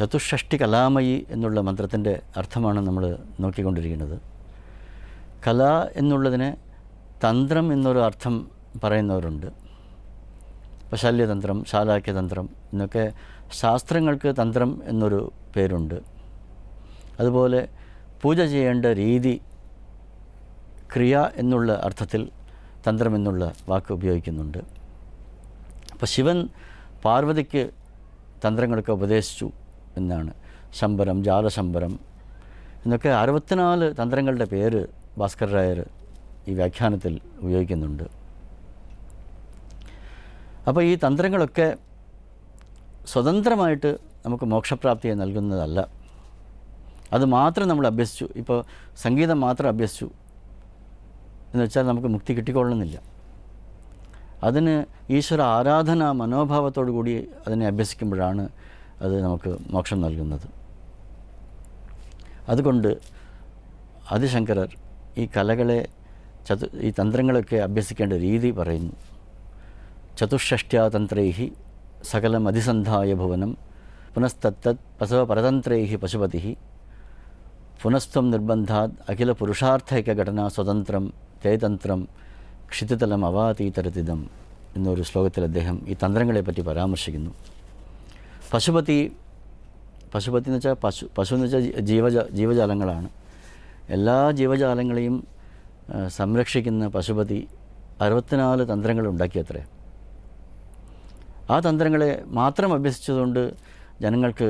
ചതുഷ്ഷഷ്ടി കലാമയി എന്നുള്ള മന്ത്രത്തിൻ്റെ അർത്ഥമാണ് നമ്മൾ നോക്കിക്കൊണ്ടിരിക്കുന്നത്. കല എന്നുള്ളതിന് തന്ത്രം എന്നൊരു അർത്ഥം പറയുന്നവരുണ്ട്. ഇപ്പോൾ ശല്യതന്ത്രം, ശാലാക്യതന്ത്രം എന്നൊക്കെ ശാസ്ത്രങ്ങൾക്ക് തന്ത്രം എന്നൊരു പേരുണ്ട്. അതുപോലെ പൂജ ചെയ്യേണ്ട രീതി, ക്രിയ എന്നുള്ള അർത്ഥത്തിൽ തന്ത്രം എന്നുള്ള വാക്ക് ഉപയോഗിക്കുന്നുണ്ട്. അപ്പോൾ ശിവൻ പാർവതിക്ക് തന്ത്രങ്ങളൊക്കെ ഉപദേശിച്ചു എന്നാണ്. ശമ്പരം, ജാലശമ്പരം എന്നൊക്കെ 64 തന്ത്രങ്ങളുടെ പേര് ഭാസ്കർ രായർ ഈ വ്യാഖ്യാനത്തിൽ ഉപയോഗിക്കുന്നുണ്ട്. അപ്പോൾ ഈ തന്ത്രങ്ങളൊക്കെ സ്വതന്ത്രമായിട്ട് നമുക്ക് മോക്ഷപ്രാപ്തിയെ നൽകുന്നതല്ല. അത് മാത്രം നമ്മൾ അഭ്യസിച്ചു, ഇപ്പോൾ സംഗീതം മാത്രം അഭ്യസിച്ചു എന്ന് വെച്ചാൽ നമുക്ക് മുക്തി കിട്ടിക്കൊള്ളണമെന്നില്ല. അതിന് ഈശ്വര ആരാധന മനോഭാവത്തോടു കൂടി അതിനെ അഭ്യസിക്കുമ്പോഴാണ് അത് നമുക്ക് മോക്ഷം നൽകുന്നത്. അതുകൊണ്ട് ആദിശങ്കരർ ഈ കലകളെ ഈ തന്ത്രങ്ങളൊക്കെ അഭ്യസിക്കേണ്ട രീതി പറയുന്നു. ചതുഷ്ഷ്ട്യാ തന്ത്രൈഹി സകലം അതിസന്ധായ ഭുവനം പുനസ്തത്തത് പസവ പരതന്ത്രൈഹി പശുപതി പുനസ്ത്വം നിർബന്ധാത് അഖില പുരുഷാർത്ഥൈക ഘടന സ്വതന്ത്രം തേതന്ത്രം ക്ഷിതിതലം അവാതീതരതിദം എന്നൊരു ശ്ലോകത്തിൽ അദ്ദേഹം ഈ തന്ത്രങ്ങളെപ്പറ്റി പരാമർശിക്കുന്നു. പശുപതി എന്ന് വെച്ചാൽ പശു എന്ന് വെച്ചാൽ ജീവജാലങ്ങളാണ്. എല്ലാ ജീവജാലങ്ങളെയും സംരക്ഷിക്കുന്ന പശുപതി 64 തന്ത്രങ്ങൾ ഉണ്ടാക്കിയത്രേ. ആ തന്ത്രങ്ങളെ മാത്രം അഭ്യസിച്ചതുകൊണ്ട് ജനങ്ങൾക്ക്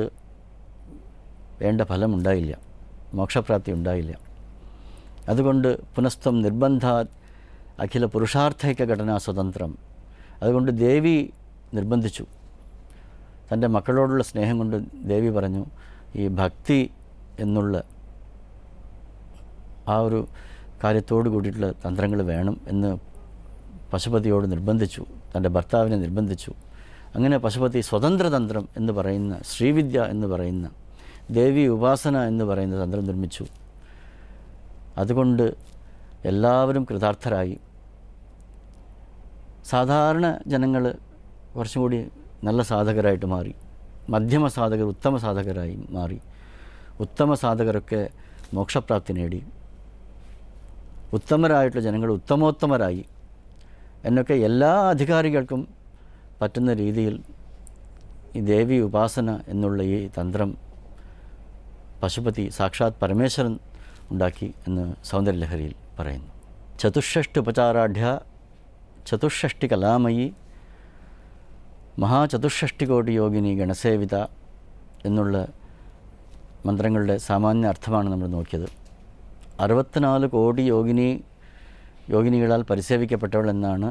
വേണ്ട ഫലമുണ്ടായില്ല, മോക്ഷപ്രാപ്തി ഉണ്ടായില്ല. അതുകൊണ്ട് പുനസ്ത്വം നിർബന്ധാത് അഖില പുരുഷാർത്ഥൈക ഘടനാ സ്വതന്ത്രം. അതുകൊണ്ട് ദേവി നിർബന്ധിച്ചു. തൻ്റെ മക്കളോടുള്ള സ്നേഹം കൊണ്ട് ദേവി പറഞ്ഞു, ഈ ഭക്തി എന്നുള്ള ആ ഒരു കാര്യത്തോട് കൂടിയിട്ടുള്ള തന്ത്രങ്ങൾ വേണം എന്ന് പശുപതിയോട് നിർബന്ധിച്ചു, തൻ്റെ ഭർത്താവിനെ നിർബന്ധിച്ചു. അങ്ങനെ പശുപതി സ്വതന്ത്രതന്ത്രം എന്ന് പറയുന്ന, ശ്രീവിദ്യ എന്ന് പറയുന്ന, ദേവി ഉപാസന എന്ന് പറയുന്ന തന്ത്രം നിർമ്മിച്ചു. അതുകൊണ്ട് എല്ലാവരും കൃതാർത്ഥരായി. സാധാരണ ജനങ്ങൾ കുറച്ചും കൂടി നല്ല സാധകരായിട്ട് മാറി, മധ്യമ സാധകർ ഉത്തമ സാധകരായി മാറി, ഉത്തമ സാധകരൊക്കെ മോക്ഷപ്രാപ്തി നേടി, ഉത്തമരായിട്ടുള്ള ജനങ്ങൾ ഉത്തമോത്തമരായി എന്നൊക്കെ എല്ലാ അധികാരികൾക്കും പറ്റുന്ന രീതിയിൽ ഈ ദേവി ഉപാസന എന്നുള്ള ഈ തന്ത്രം പശുപതി സാക്ഷാത് പരമേശ്വരൻ ഉണ്ടാക്കി എന്ന് സൗന്ദര്യലഹരിയിൽ പറയുന്നു. ചതുഷ്ഷ്ട്യുപചാരാഢ്യ ചതുഷ്ഷഷ്ടി കലാമയി മഹാചതുഷ്ഷഷ്ടികോടി യോഗിനി ഗണസേവിത എന്നുള്ള മന്ത്രങ്ങളുടെ സാമാന്യ അർത്ഥമാണ് നമ്മൾ നോക്കിയത്. 64 കോടി യോഗിനികളാൽ പരിസേവിക്കപ്പെട്ടവൾ എന്നാണ്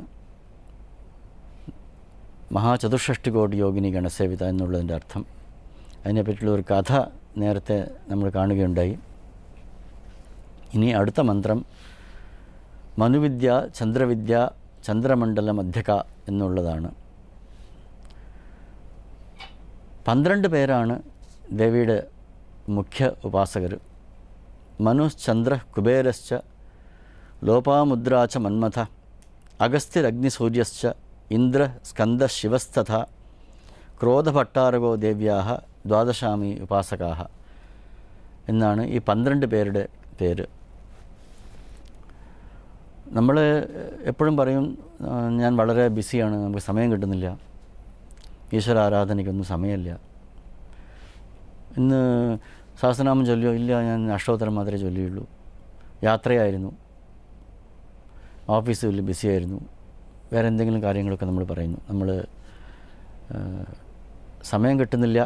മഹാചതുഷ്ഷഷ്ടി കോടി യോഗിനി ഗണസേവിത എന്നുള്ളതിൻ്റെ അർത്ഥം. അതിനെപ്പറ്റിയുള്ള ഒരു കഥ നേരത്തെ നമ്മൾ കാണുകയുണ്ടായി. ഇനി അടുത്ത മന്ത്രം മനുവിദ്യ ചന്ദ്രവിദ്യ ചന്ദ്രമണ്ഡല മധ്യക എന്നുള്ളതാണ്. 12 പേരാണ് ദേവിയുടെ മുഖ്യ ഉപാസകർ. മനുശ്ചന്ദ്ര കുബേരശ്ച ലോപാമുദ്രാച്ച മന്മഥ അഗസ്ത്യരഗ്നിസൂര്യശ്ച ഇന്ദ്ര സ്കന്ദ ശിവസ്തഥ ക്രോധഭട്ടാരകോ ദേവ്യാഹ ദ്വാദശാമി ഉപാസകാഹ എന്നാണ് ഈ 12 പേരുടെ പേര്. നമ്മൾ എപ്പോഴും പറയും, ഞാൻ വളരെ ബിസിയാണ്, നമുക്ക് സമയം കിട്ടുന്നില്ല, ഈശ്വര ആരാധനയ്ക്കൊന്നും സമയമില്ല. ഇന്ന് സഹസ്രനാമം ചൊല്ലിയോ? ഇല്ല, ഞാൻ അഷ്ടോത്തരം മാത്രമേ ചൊല്ലിയുള്ളൂ, യാത്രയായിരുന്നു, ഓഫീസിൽ ബിസിയായിരുന്നു, വേറെ എന്തെങ്കിലും കാര്യങ്ങളൊക്കെ നമ്മൾ പറയുന്നു. നമ്മൾ സമയം കിട്ടുന്നില്ല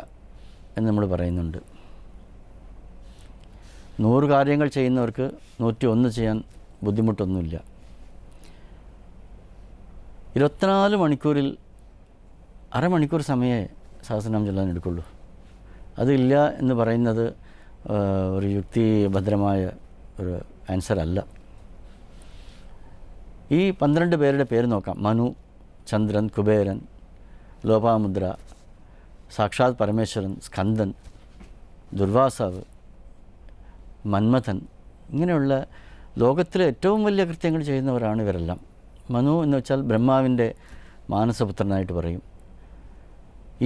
എന്ന് നമ്മൾ പറയുന്നുണ്ട്. 100 കാര്യങ്ങൾ ചെയ്യുന്നവർക്ക് 101 ചെയ്യാൻ ബുദ്ധിമുട്ടൊന്നുമില്ല. 24 മണിക്കൂറിൽ അരമണിക്കൂർ സമയമേ സഹസ്രനാമം ചൊല്ലാൻ എടുക്കുള്ളൂ. അതില്ല എന്ന് പറയുന്നത് ഒരു യുക്തിഭദ്രമായ ഒരു ആൻസർ അല്ല. ഈ 12 പേരുടെ പേര് നോക്കാം. മനു, ചന്ദ്രൻ, കുബേരൻ, ലോപാമുദ്ര, സാക്ഷാത് പരമേശ്വരൻ, സ്കന്ദൻ, ദുർവാസാവ്, മന്മഥൻ, ഇങ്ങനെയുള്ള ലോകത്തിലെ ഏറ്റവും വലിയ കൃത്യങ്ങൾ ചെയ്യുന്നവരാണ് ഇവരെല്ലാം. മനു എന്ന് വെച്ചാൽ ബ്രഹ്മാവിൻ്റെ മാനസപുത്രനായിട്ട് പറയും.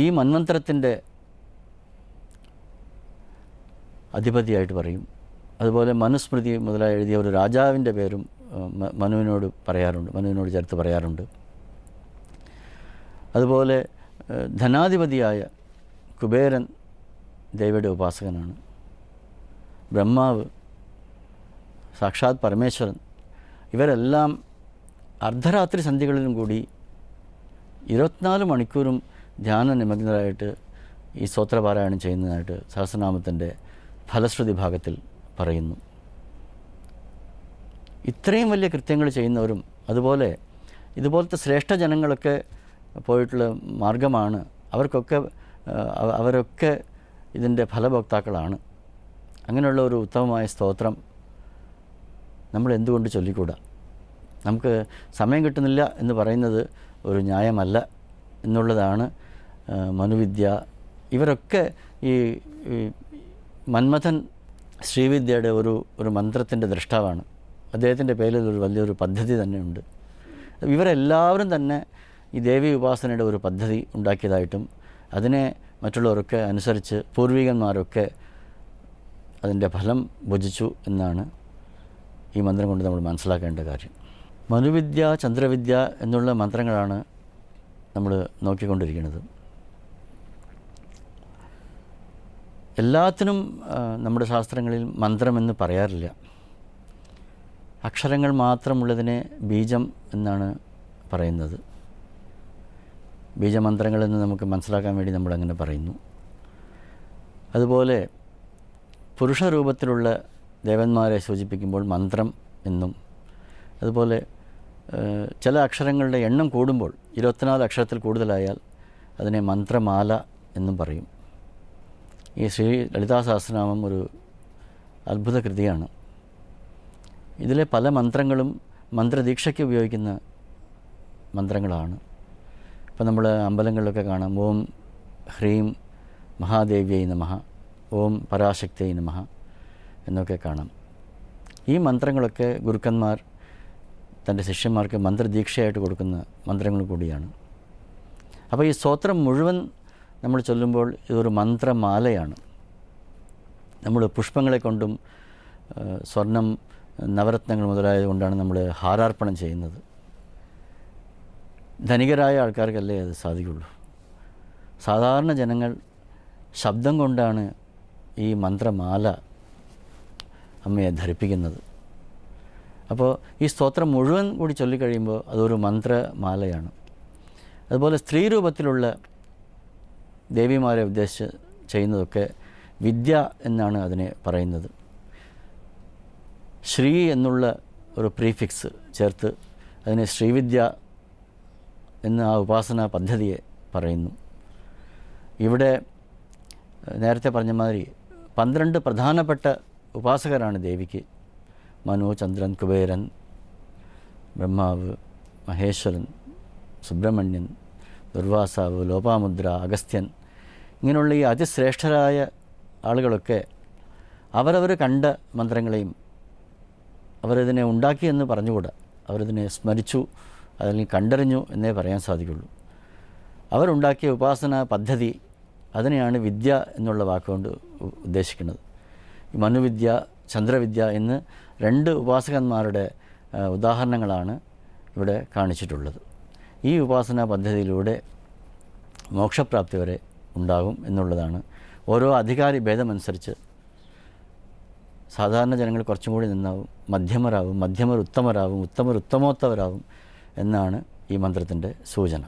ഈ മന്വന്തരത്തിൻ്റെ അധിപതിയായിട്ട് പറയും. അതുപോലെ മനുസ്മൃതി മുതലായി എഴുതിയ ഒരു രാജാവിൻ്റെ പേരും മനുവിനോട് പറയാറുണ്ട്, മനുവിനോട് ചേർത്ത് പറയാറുണ്ട്. അതുപോലെ ധനാധിപതിയായ കുബേരൻ ദേവിയുടെ ഉപാസകനാണ്. ബ്രഹ്മാവ്, സാക്ഷാത് പരമേശ്വരൻ, ഇവരെല്ലാം അർദ്ധരാത്രി സന്ധ്യകളിലും കൂടി 24 മണിക്കൂറും ധ്യാന നിമഗ്നരായിട്ട് ഈ സ്തോത്രപാരായണം ചെയ്യുന്നതായിട്ട് സഹസ്രനാമത്തിൻ്റെ ഫലശ്രുതി ഭാഗത്തിൽ പറയുന്നു. ഇത്രയും വലിയ കൃത്യങ്ങൾ ചെയ്യുന്നവരും അതുപോലെ ഇതുപോലത്തെ ശ്രേഷ്ഠ ജനങ്ങളൊക്കെ പോയിട്ടുള്ള മാർഗമാണ്. അവരൊക്കെ ഇതിൻ്റെ ഫലഭോക്താക്കളാണ്. അങ്ങനെയുള്ള ഒരു ഉത്തമമായ സ്തോത്രം നമ്മൾ എന്തുകൊണ്ട് ചൊല്ലിക്കൂടാ? നമുക്ക് സമയം കിട്ടുന്നില്ല എന്ന് പറയുന്നത് ഒരു ന്യായമല്ല എന്നുള്ളതാണ് മനുവിദ്യ. ഇവരൊക്കെ ഈ മന്മഥൻ ശ്രീവിദ്യയുടെ ഒരു മന്ത്രത്തിൻ്റെ ദ്രഷ്ടാവാണ്. അദ്ദേഹത്തിൻ്റെ പേരിൽ ഒരു വലിയൊരു പദ്ധതി തന്നെയുണ്ട്. ഇവരെല്ലാവരും തന്നെ ഈ ദേവി ഉപാസനയുടെ ഒരു പദ്ധതി ഉണ്ടാക്കിയതായിട്ടും അതിനെ മറ്റുള്ളവരൊക്കെ അനുസരിച്ച് പൂർവികന്മാരൊക്കെ അതിൻ്റെ ഫലം ഭുജിച്ചു എന്നാണ് ഈ മന്ത്രം കൊണ്ട് നമ്മൾ മനസ്സിലാക്കേണ്ട കാര്യം. മനുവിദ്യ, ചന്ദ്രവിദ്യ എന്നുള്ള മന്ത്രങ്ങളാണ് നമ്മൾ നോക്കിക്കൊണ്ടിരിക്കുന്നത്. എല്ലാത്തിനും നമ്മുടെ ശാസ്ത്രങ്ങളിൽ മന്ത്രമെന്ന് പറയാറില്ല. അക്ഷരങ്ങൾ മാത്രമുള്ളതിനെ ബീജം എന്നാണ് പറയുന്നത്. ബീജമന്ത്രങ്ങളെന്ന് നമുക്ക് മനസ്സിലാക്കാൻ വേണ്ടി നമ്മളങ്ങനെ പറയുന്നു. അതുപോലെ പുരുഷരൂപത്തിലുള്ള ദേവന്മാരെ സൂചിപ്പിക്കുമ്പോൾ മന്ത്രം എന്നും, അതുപോലെ ചില അക്ഷരങ്ങളുടെ എണ്ണം കൂടുമ്പോൾ 24 അക്ഷരത്തിൽ കൂടുതലായാൽ അതിനെ മന്ത്രമാല എന്നും പറയും. ഈ ശ്രീ ലളിതാ സഹസ്രനാമം ഒരു അത്ഭുത കൃതിയാണ്. ഇതിലെ പല മന്ത്രങ്ങളും മന്ത്രദീക്ഷയ്ക്ക് ഉപയോഗിക്കുന്ന മന്ത്രങ്ങളാണ്. ഇപ്പം നമ്മൾ അമ്പലങ്ങളിലൊക്കെ കാണാം, ഓം ഹ്രീം മഹാദേവ്യൈ നമഃ, ഓം പരാശക്തിയൈ നമഃ എന്നൊക്കെ കാണാം. ഈ മന്ത്രങ്ങളൊക്കെ ഗുരുക്കന്മാർ തൻ്റെ ശിഷ്യന്മാർക്ക് മന്ത്രദീക്ഷയായിട്ട് കൊടുക്കുന്ന മന്ത്രങ്ങൾ കൂടിയാണ്. അപ്പോൾ ഈ സ്തോത്രം മുഴുവൻ നമ്മൾ ചൊല്ലുമ്പോൾ ഇതൊരു മന്ത്രമാലയാണ്. നമ്മൾ പുഷ്പങ്ങളെ കൊണ്ടും സ്വർണം, നവരത്നങ്ങൾ മുതലായത് കൊണ്ടാണ് നമ്മൾ ഹാരാർപ്പണം ചെയ്യുന്നത്. ധനികരായ ആൾക്കാർക്കല്ലേ അത് സാധിക്കുള്ളൂ. സാധാരണ ജനങ്ങൾ ശബ്ദം കൊണ്ടാണ് ഈ മന്ത്രമാല അമ്മയെ ധരിപ്പിക്കുന്നത്. അപ്പോൾ ഈ സ്തോത്രം മുഴുവൻ കൂടി ചൊല്ലിക്കഴിയുമ്പോൾ അതൊരു മന്ത്രമാലയാണ്. അതുപോലെ സ്ത്രീ രൂപത്തിലുള്ള ദേവിമാരെ ഉദ്ദേശിച്ച് ചെയ്യുന്നതൊക്കെ വിദ്യ എന്നാണ് അതിനെ പറയുന്നത്. ശ്രീ എന്നുള്ള ഒരു പ്രീഫിക്സ് ചേർത്ത് അതിനെ ശ്രീവിദ്യ എന്ന് ആ ഉപാസനാ പദ്ധതിയെ പറയുന്നു. ഇവിടെ നേരത്തെ പറഞ്ഞ മാതിരി 12 പ്രധാനപ്പെട്ട ഉപാസകരാണ് ദേവിക്ക്. മനു, ചന്ദ്രൻ, കുബേരൻ, ബ്രഹ്മാവ്, മഹേശ്വരൻ, സുബ്രഹ്മണ്യൻ, ദുർവാസാവ്, ലോപാമുദ്ര, അഗസ്ത്യൻ, ഇങ്ങനെയുള്ള ഈ അതിശ്രേഷ്ഠരായ ആളുകളൊക്കെ അവരവർ കണ്ട മന്ത്രങ്ങളെയും അവരതിനെ ഉണ്ടാക്കിയെന്ന് പറഞ്ഞുകൂടാ, അവരതിനെ സ്മരിച്ചു അല്ലെങ്കിൽ കണ്ടറിഞ്ഞു എന്നേ പറയാൻ സാധിക്കുള്ളൂ. അവരുണ്ടാക്കിയ ഉപാസന പദ്ധതി, അതിനെയാണ് വിദ്യ എന്നുള്ള വാക്കുകൊണ്ട് ഉദ്ദേശിക്കുന്നത്. ഈ മനുവിദ്യ, ചന്ദ്രവിദ്യ എന്ന് 2 ഉപാസകന്മാരുടെ ഉദാഹരണങ്ങളാണ് ഇവിടെ കാണിച്ചിട്ടുള്ളത്. ഈ ഉപാസനാ പദ്ധതിയിലൂടെ മോക്ഷപ്രാപ്തി വരെ ഉണ്ടാകും എന്നുള്ളതാണ്. ഓരോ അധികാരി ഭേദമനുസരിച്ച് സാധാരണ ജനങ്ങൾ കുറച്ചും കൂടി നന്നാവും, മധ്യമരാവും, മധ്യമർ ഉത്തമരാവും, ഉത്തമർ ഉത്തമോത്തവരാവും എന്നാണ് ഈ മന്ത്രത്തിൻ്റെ സൂചന.